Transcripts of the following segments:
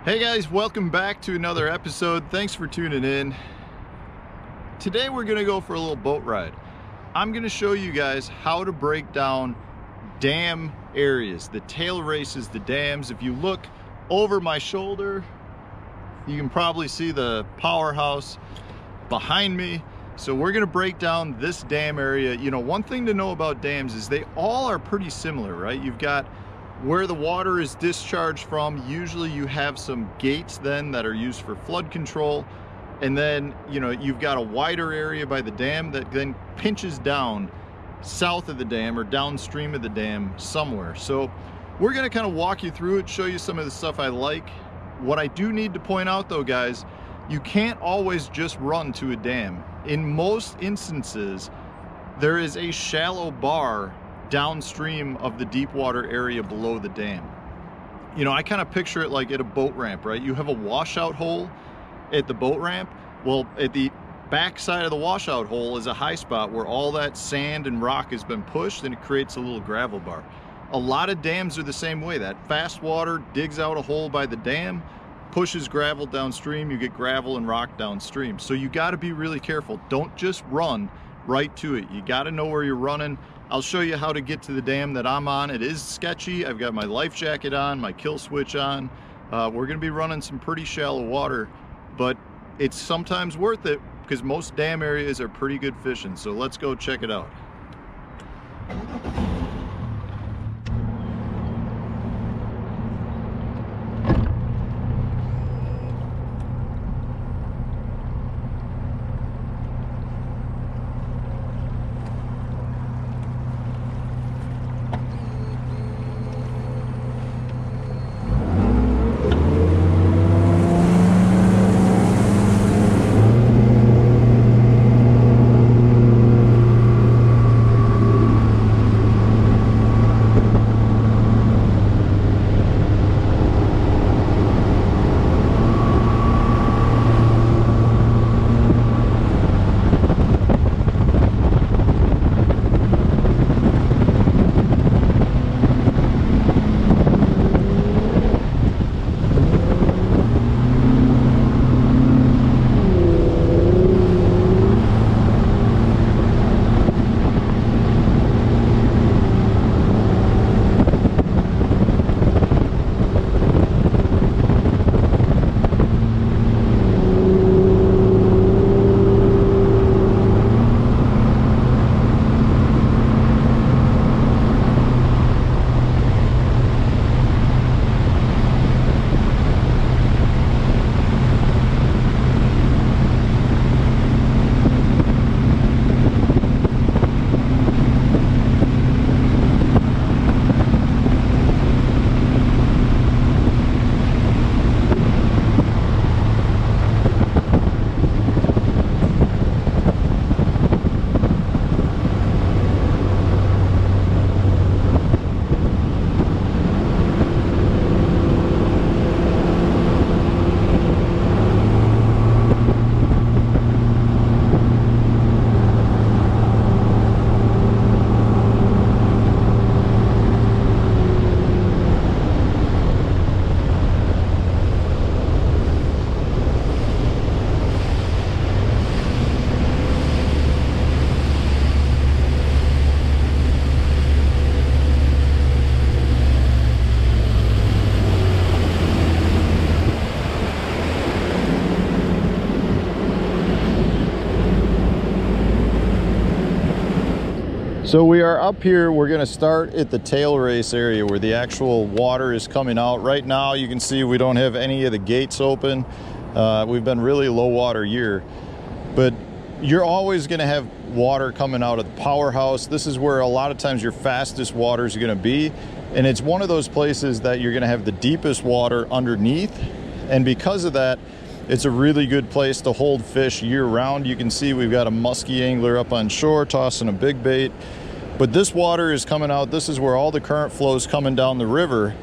Hey guys, welcome back to another episode. Thanks for tuning in. Today we're gonna go for a little boat ride. I'm gonna show you guys how to break down dam areas, the tail races, the dams. If you look over my shoulder, you can probably see the powerhouse behind me. So we're gonna break down this dam area. You know, one thing to know about dams is they all are pretty similar, right? You've got where the water is discharged from. Usually you have some gates then that are used for flood control. And then, you know, you've got a wider area by the dam that then pinches down south of the dam or downstream of the dam somewhere. So we're gonna kind of walk you through it, show you some of the stuff I like. What I do need to point out though, guys, you can't always just run to a dam. In most instances, there is a shallow bar downstream of the deep water area below the dam. You know, I kind of picture it like at a boat ramp, right? You have a washout hole at the boat ramp. Well, at the back side of the washout hole is a high spot where all that sand and rock has been pushed and it creates a little gravel bar. A lot of dams are the same way. That fast water digs out a hole by the dam, pushes gravel downstream, you get gravel and rock downstream. So you got to be really careful. Don't just run right to it. You got to know where you're running. I'll show you how to get to the dam that I'm on. It is sketchy. I've got my life jacket on, my kill switch on. We're gonna be running some pretty shallow water, but it's sometimes worth it because most dam areas are pretty good fishing. So let's go check it out. So we are up here. We're going to start at the tail race area where the actual water is coming out. Right now you can see we don't have any of the gates open. We've been really low water year, but you're always going to have water coming out of the powerhouse. This is where a lot of times your fastest water is going to be, and it's one of those places that you're going to have the deepest water underneath, and because of that it's a really good place to hold fish year round. You can see we've got a musky angler up on shore tossing a big bait. But this water is coming out. This is where all the current flow is coming down the river.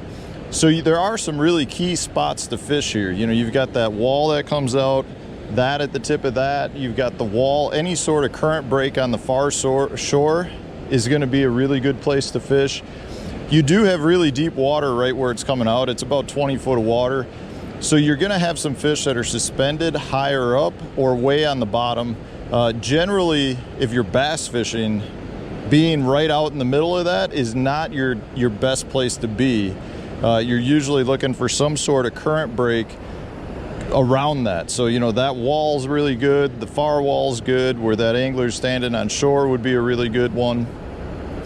So there are some really key spots to fish here. You know, you've got that wall that comes out, that at the tip of that, you've got the wall. Any sort of current break on the far shore is going to be a really good place to fish. You do have really deep water right where it's coming out. It's about 20 foot of water. So you're going to have some fish that are suspended higher up or way on the bottom. Generally, if you're bass fishing, being right out in the middle of that is not your best place to be. You're usually looking for some sort of current break around that. So, you know, that wall's really good. The far wall's good. Where that angler's standing on shore would be a really good one.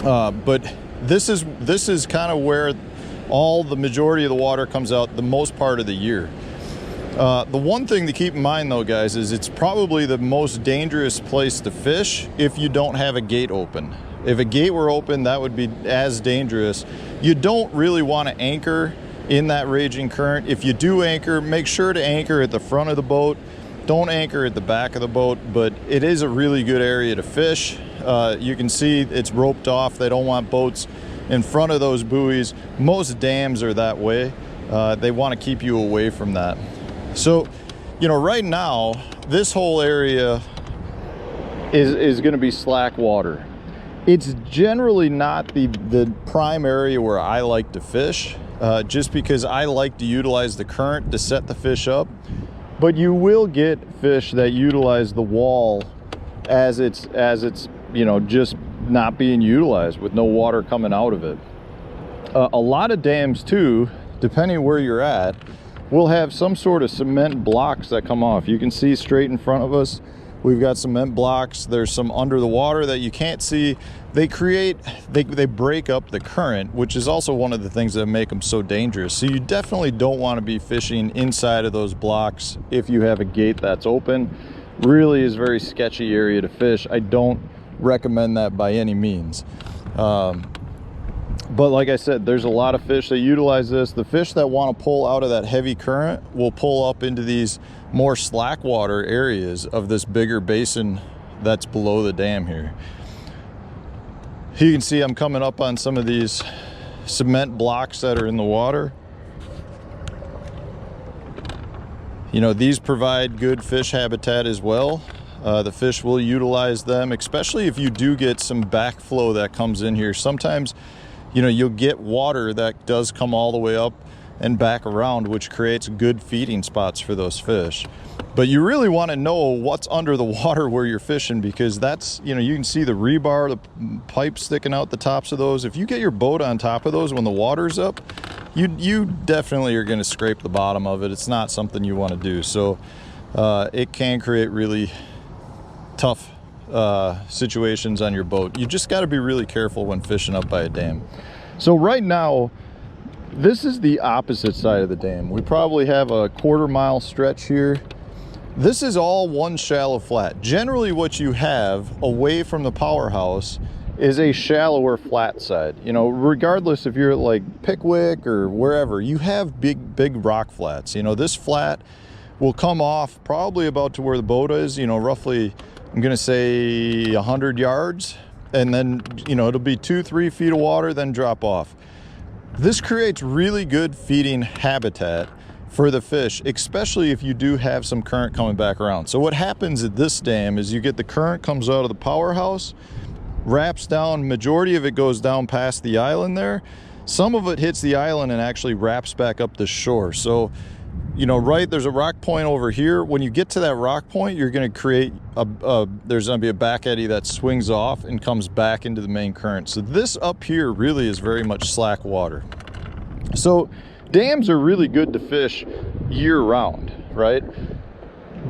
But this is kind of where all the majority of the water comes out the most part of the year. The one thing to keep in mind though, guys, is it's probably the most dangerous place to fish if you don't have a gate open. If a gate were open, that would be as dangerous. You don't really want to anchor in that raging current. If you do anchor, make sure to anchor at the front of the boat. Don't anchor at the back of the boat, but it is a really good area to fish. You can see it's roped off. They don't want boats in front of those buoys. Most dams are that way. They want to keep you away from that. So, you know, right now, this whole area is going to be slack water. It's generally not the prime area where I like to fish, just because I like to utilize the current to set the fish up. But you will get fish that utilize the wall as it's you know, just not being utilized with no water coming out of it. A lot of dams too, depending where you're at, will have some sort of cement blocks that come off. You can see straight in front of us, we've got cement blocks. There's some under the water that you can't see. They break up the current, which is also one of the things that make them so dangerous. So you definitely don't want to be fishing inside of those blocks if you have a gate that's open. Really is a very sketchy area to fish. I don't recommend that by any means. But like I said, there's a lot of fish that utilize this. The fish that want to pull out of that heavy current will pull up into these more slack water areas of this bigger basin that's below the dam here. You can see I'm coming up on some of these cement blocks that are in the water. You know, these provide good fish habitat as well. The fish will utilize them, especially if you do get some backflow that comes in here. Sometimes, you know, you'll get water that does come all the way up and back around, which creates good feeding spots for those fish. But you really want to know what's under the water where you're fishing, because that's, you know, you can see the rebar, the pipe sticking out the tops of those. If you get your boat on top of those when the water's up, you definitely are going to scrape the bottom of it. It's not something you want to do. So it can create really tough situations on your boat. You just got to be really careful when fishing up by a dam. So right now, this is the opposite side of the dam. We probably have a quarter-mile stretch here. This is all one shallow flat. Generally what you have away from the powerhouse is a shallower flat side. You know, regardless if you're at like Pickwick or wherever, you have big rock flats. You know, this flat will come off probably about to where the boat is, you know, roughly, I'm gonna say 100 yards. And then, you know, it'll be 2-3 feet of water, then drop off. This creates really good feeding habitat for the fish, especially if you do have some current coming back around. So what happens at this dam is you get the current comes out of the powerhouse, wraps down, majority of it goes down past the island there. Some of it hits the island and actually wraps back up the shore. So, you know, right, there's a rock point over here. When you get to that rock point, you're going to create there's going to be a back eddy that swings off and comes back into the main current. So this up here really is very much slack water. So dams are really good to fish year round, right?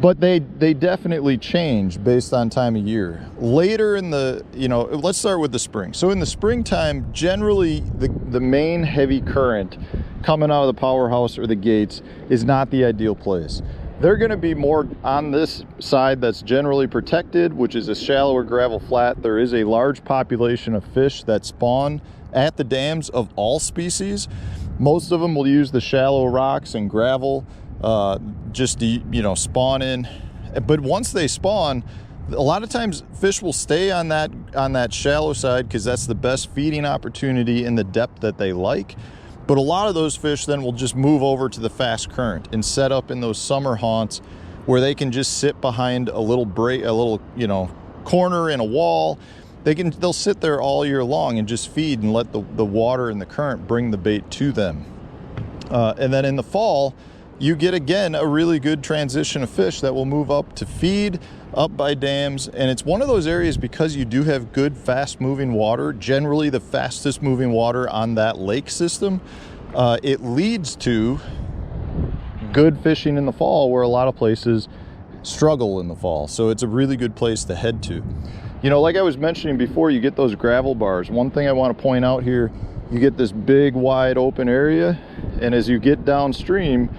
But they definitely change based on time of year. Later in the, you know, let's start with the spring. So in the springtime, generally the main heavy current coming out of the powerhouse or the gates is not the ideal place. They're going to be more on this side that's generally protected, which is a shallower gravel flat. There is a large population of fish that spawn at the dams of all species. Most of them will use the shallow rocks and gravel just to, you know, spawn in. But once they spawn, a lot of times fish will stay on that shallow side because that's the best feeding opportunity in the depth that they like. But a lot of those fish then will just move over to the fast current and set up in those summer haunts where they can just sit behind a little break, a little, you know, corner in a wall. They'll sit there all year long and just feed and let the water and the current bring the bait to them. And then in the fall, you get, again, a really good transition of fish that will move up to feed up by dams. And it's one of those areas, because you do have good, fast moving water, generally the fastest moving water on that lake system, it leads to good fishing in the fall, where a lot of places struggle in the fall. So it's a really good place to head to. You know, like I was mentioning before, you get those gravel bars. One thing I want to point out here, you get this big wide open area, and as you get downstream,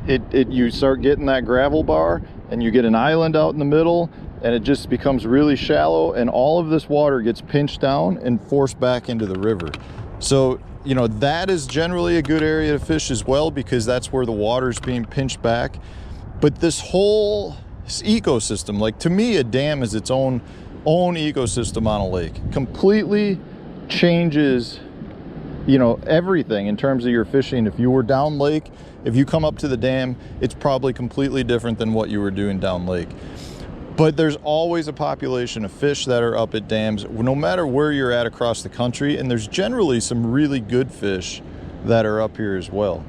you start getting that gravel bar, and you get an island out in the middle, and it just becomes really shallow, and all of this water gets pinched down and forced back into the river. So, you know, that is generally a good area to fish as well, because that's where the water is being pinched back. But this whole ecosystem, like, to me, a dam is its own ecosystem on a lake. Completely changes, you know, everything in terms of your fishing. If you were down lake, if you come up to the dam, it's probably completely different than what you were doing down lake. But there's always a population of fish that are up at dams, no matter where you're at across the country, and there's generally some really good fish that are up here as well.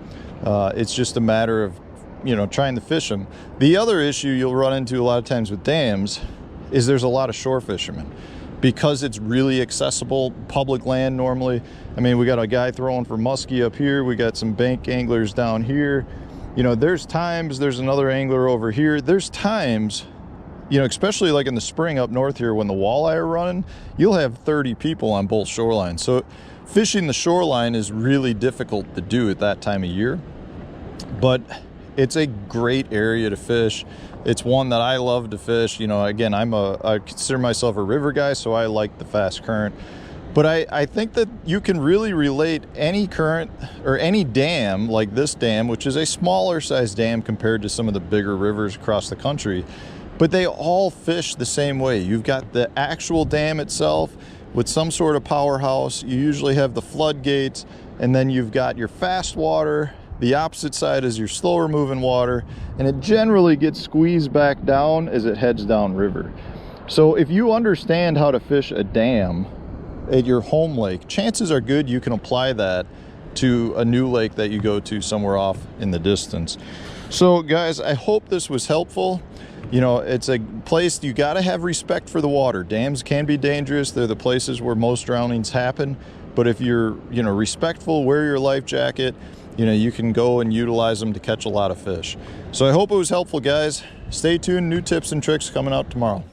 It's just a matter of, you know, trying to fish them. The other issue you'll run into a lot of times with dams is there's a lot of shore fishermen, because it's really accessible public land normally. I mean, we got a guy throwing for muskie up here, we got some bank anglers down here. You know, there's times, there's another angler over here. There's times, you know, especially like in the spring up north here, when the walleye are running, you'll have 30 people on both shorelines. So fishing the shoreline is really difficult to do at that time of year, but it's a great area to fish. It's one that I love to fish. You know, again, I consider myself a river guy, so I like the fast current. But I think that you can really relate any current or any dam like this dam, which is a smaller size dam compared to some of the bigger rivers across the country, but they all fish the same way. You've got the actual dam itself with some sort of powerhouse. You usually have the floodgates, and then you've got your fast water. The opposite side is your slower moving water, and it generally gets squeezed back down as it heads down river. So if you understand how to fish a dam at your home lake, chances are good you can apply that to a new lake that you go to somewhere off in the distance. So guys, I hope this was helpful. You know, it's a place you got to have respect for the water. Dams can be dangerous. They're the places where most drownings happen. But if you're, you know, respectful, wear your life jacket, you know, you can go and utilize them to catch a lot of fish. So I hope it was helpful, guys. Stay tuned, new tips and tricks coming out tomorrow.